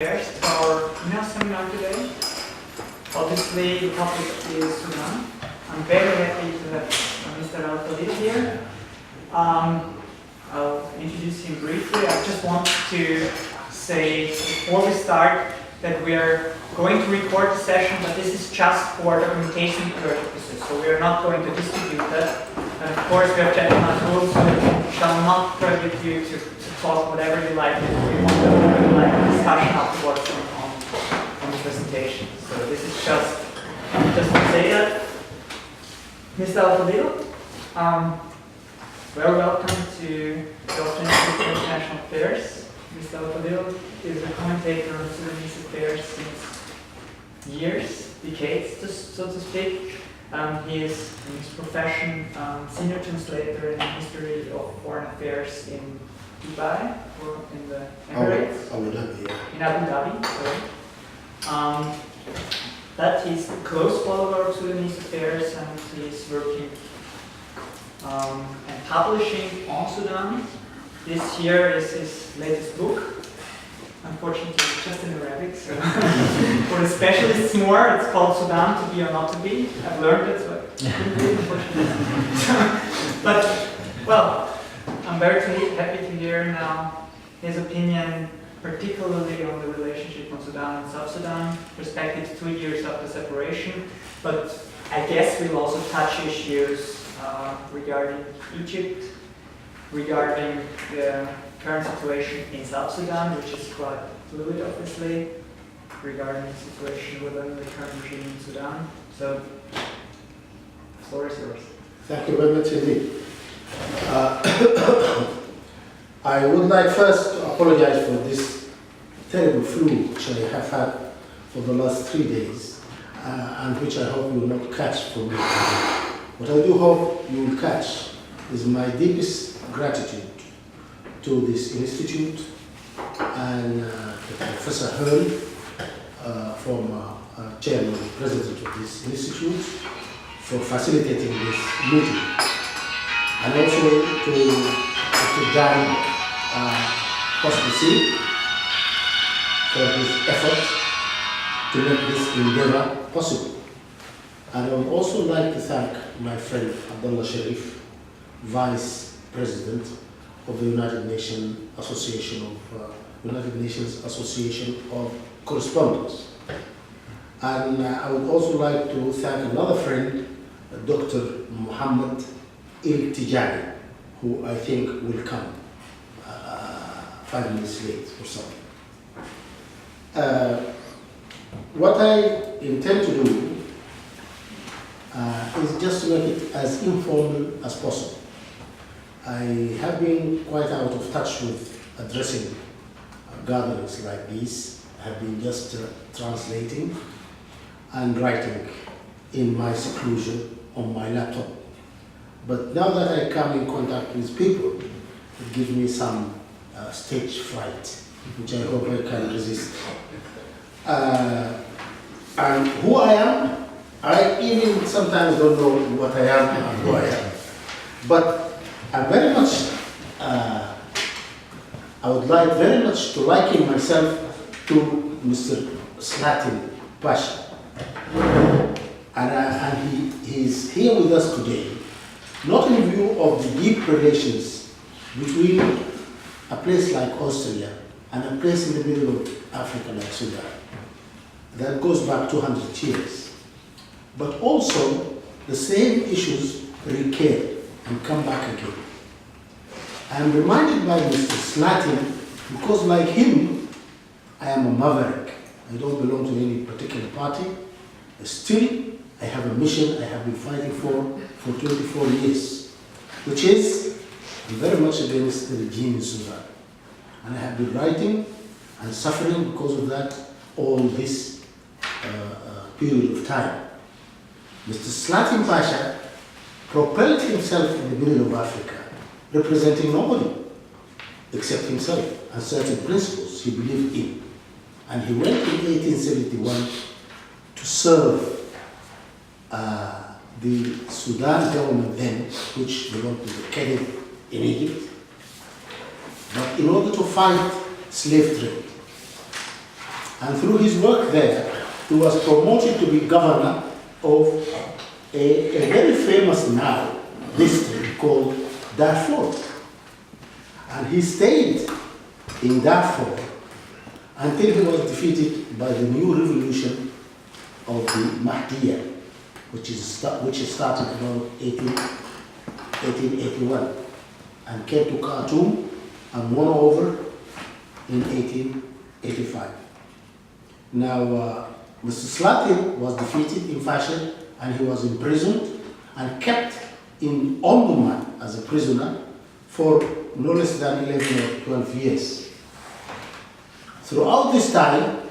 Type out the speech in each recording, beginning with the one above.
First, our seminar today. Obviously, the topic is Sudan. I'm very happy to have Mr. Al-Faضil here. I'll introduce him briefly. I just want to say before we start that we are going to record the session, but this is just for documentation purposes, so we are not going to distribute that. And of course, we have gentlemen rules, so we shall not prohibit you to talk whatever you like. We want a discussion afterwards on the presentation. So this is just to say that. Mr. Al-Faضil, well, welcome to the Austrian Institute for International Affairs. Mr. Al-Faضil is a commentator on Sudanese affairs since years, decades, so to speak. He is, in his profession, senior translator in history of foreign affairs in Dubai, or in the Emirates? Abu Dhabi, yeah. In Abu Dhabi, sorry. But he's a close follower of Sudanese affairs, and he's working and publishing on Sudan. This year is his latest book. Unfortunately, it's just in Arabic, so for the specialists more, it's called Sudan, to be or not to be. I've learned it, so I couldn't read, unfortunately. But, well, I'm very happy to hear now his opinion, particularly on the relationship on Sudan and South Sudan, respective 2 years after separation. But I guess we'll also touch issues regarding Egypt, regarding the current situation in South Sudan, which is quite fluid, obviously, regarding the situation within the current regime in Sudan. So, the floor is yours. Thank you very much indeed. I would like first to apologize for this terrible flu which I have had for the last 3 days, and which I hope you will not catch from me. What I do hope you will catch is my deepest gratitude to this institute and Professor Hearn, former chairman, president of this institute, for facilitating this meeting, and also to Dr. Dan Hospice for his effort to make this endeavor possible. And I would also like to thank my friend Abdullah Sharif, Vice President of the United Nations Association of Correspondents. And I would also like to thank another friend, Dr. Muhammad Il-Tijani, who I think will come 5 minutes late or something. What I intend to do is just to make it as informal as possible. I have been quite out of touch with addressing gatherings like these. I have been just translating and writing in my seclusion on my laptop. But now that I come in contact with people, it gives me some stage fright, which I hope I can resist. And who I am, I even sometimes don't know what I am and who I am. But I very much, I would like very much to liken myself to Mr. Slatin Pasha. And he is here with us today, not in view of the deep relations between a place like Austria and a place in the middle of Africa like Sudan that goes back 200 years. But also, the same issues recur and come back again. I am reminded by Mr. Slatin because, like him, I am a maverick. I don't belong to any particular party. Still, I have a mission I have been fighting for 24 years, which is very much against the regime in Sudan. And I have been writing and suffering because of that all this period of time. Mr. Slatin Pasha propelled himself in the middle of Africa, representing nobody except himself and certain principles he believed in. And he went in 1871 to serve the Sudan government then, which belonged to the Khedive in Egypt, but in order to fight slave trade. And through his work there, he was promoted to be governor of a very famous now district called Darfur. And he stayed in Darfur until he was defeated by the new revolution of the Mahdiya, which started around 1881 and came to Khartoum and won over in 1885. Now, Mr. Slatin was defeated in fashion and he was imprisoned and kept in Omdurman as a prisoner for no less than 11 or 12 years. Throughout this time,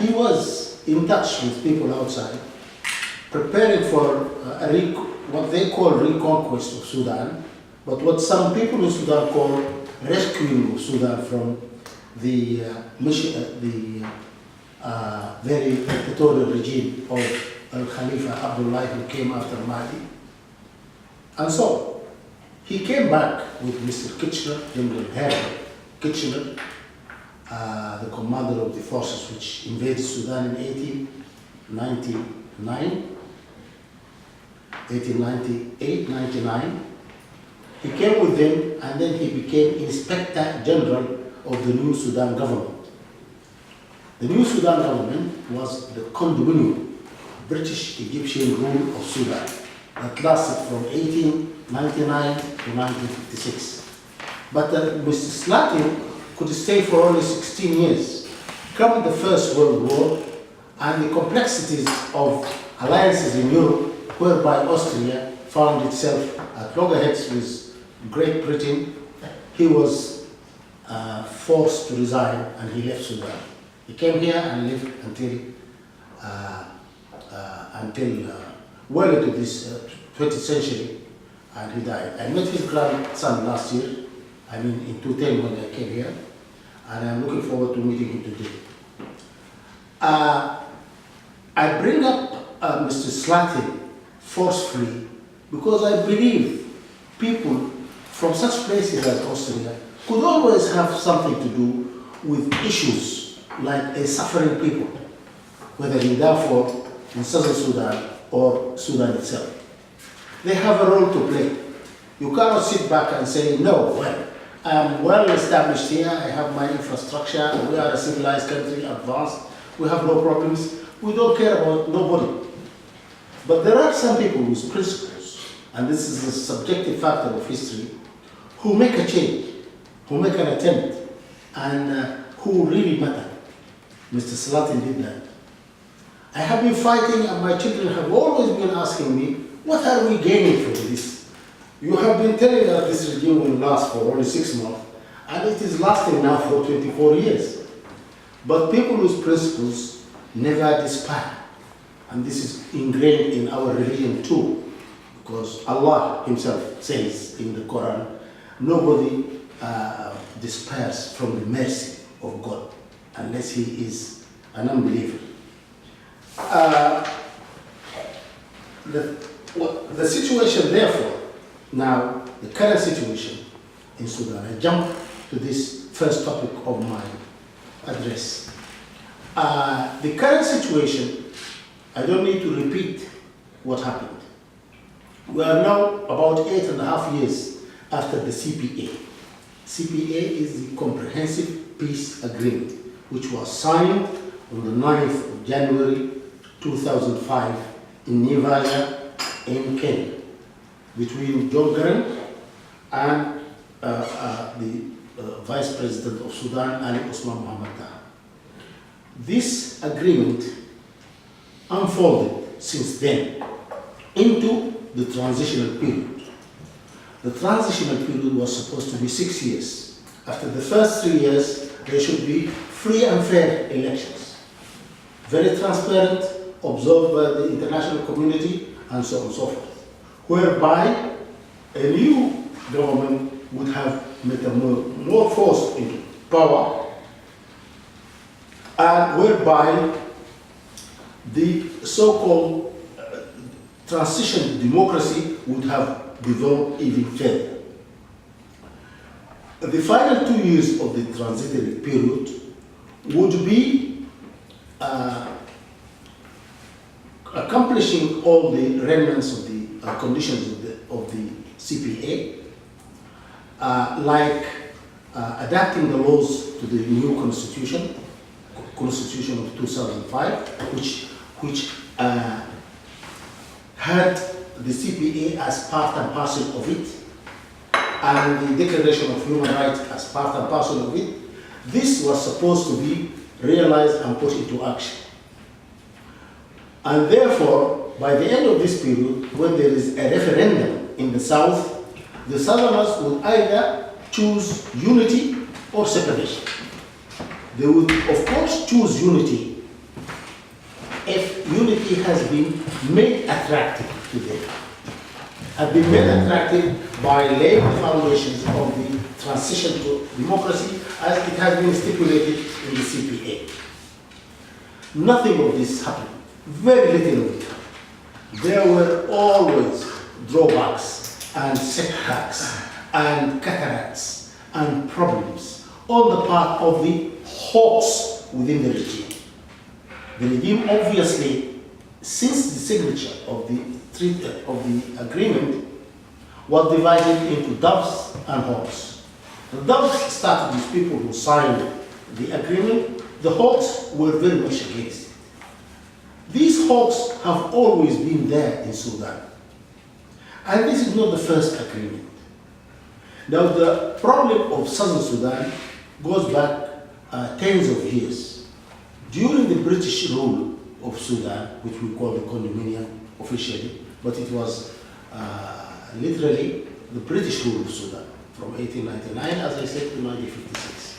he was in touch with people outside, preparing for what they call reconquest of Sudan, but what some people in Sudan call rescuing of Sudan from the very dictatorial regime of Al-Khalifa Abdullah, who came after Mahdi. And so he came back with Mr. Kitchener, General Herbert Kitchener, the commander of the forces which invaded Sudan in 1898, 99. He came with them and then he became Inspector General of the new Sudan government. The new Sudan government was the condominium British-Egyptian rule of Sudan that lasted from 1899 to 1956. But Mr. Slatin could stay for only 16 years. Come the First World War and the complexities of alliances in Europe, whereby Austria found itself at loggerheads with Great Britain, he was forced to resign and he left Sudan. He came here and lived until well into this 20th century, and he died. I met his grandson last year, in 2010 when I came here, and I'm looking forward to meeting him today. I bring up Mr. Slatin forcefully because I believe people from such places as Austria could always have something to do with issues like a suffering people, whether in Darfur, in Southern Sudan, or Sudan itself. They have a role to play. You cannot sit back and say, no, well, I'm well established here, I have my infrastructure, we are a civilized country, advanced, we have no problems, we don't care about nobody. But there are some people with principles, and this is a subjective factor of history, who make a change, who make an attempt, and who really matter. Mr. Slatin did that. I have been fighting, and my children have always been asking me, what are we gaining from this? You have been telling us this regime will last for only 6 months, and it is lasting now for 24 years. But people whose principles never despair. And this is ingrained in our religion too, because Allah himself says in the Quran, nobody despairs from the mercy of God unless he is an unbeliever. The situation, therefore, now, the current situation in Sudan, I jump to this first topic of my address. The current situation, I don't need to repeat what happened. We are now about 8.5 years after the CPA. CPA is the Comprehensive Peace Agreement, which was signed on the 9th of January 2005 in Nevada, in Kenya, between John Garang and the Vice President of Sudan, Ali Osman Mohamed. This agreement unfolded since then into the transitional period. The transitional period was supposed to be 6 years. After the first 3 years, there should be free and fair elections, very transparent, observed by the international community, and so on and so forth, whereby a new government would have metamorphosed into power, and whereby the so-called transition democracy would have developed even further. The final 2 years of the transitory period would be accomplishing all the remnants of the conditions of the CPA, like adapting the laws to the new constitution of 2005, which had the CPA as part and parcel of it, and the Declaration of Human Rights as part and parcel of it. This was supposed to be realized and put into action. And therefore, by the end of this period, when there is a referendum in the South, the Southerners would either choose unity or separation. They would, of course, choose unity if unity has been made attractive to them, have been made attractive by laying the foundations of the transition to democracy as it has been stipulated in the CPA. Nothing of this happened. Very little of it happened. There were always drawbacks and setbacks and cataracts and problems on the part of the hawks within the regime. The regime obviously, since the signature of the agreement, was divided into doves and hawks. The doves started with people who signed the agreement. The hawks were very much against it. These hawks have always been there in Sudan. And this is not the first agreement. Now, the problem of Southern Sudan goes back tens of years. During the British rule of Sudan, which we call the condominium officially, but it was literally the British rule of Sudan from 1899, as I said, to 1956.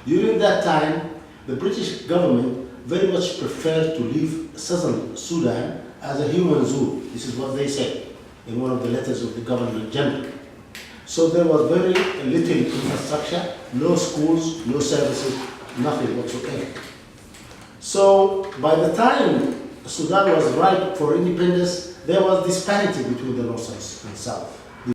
During that time, the British government very much preferred to leave Southern Sudan as a human zoo. This is what they said in one of the letters of the Governor General. So there was very little infrastructure, no schools, no services, nothing whatsoever. So by the time Sudan was ripe for independence, there was disparity between the North and South.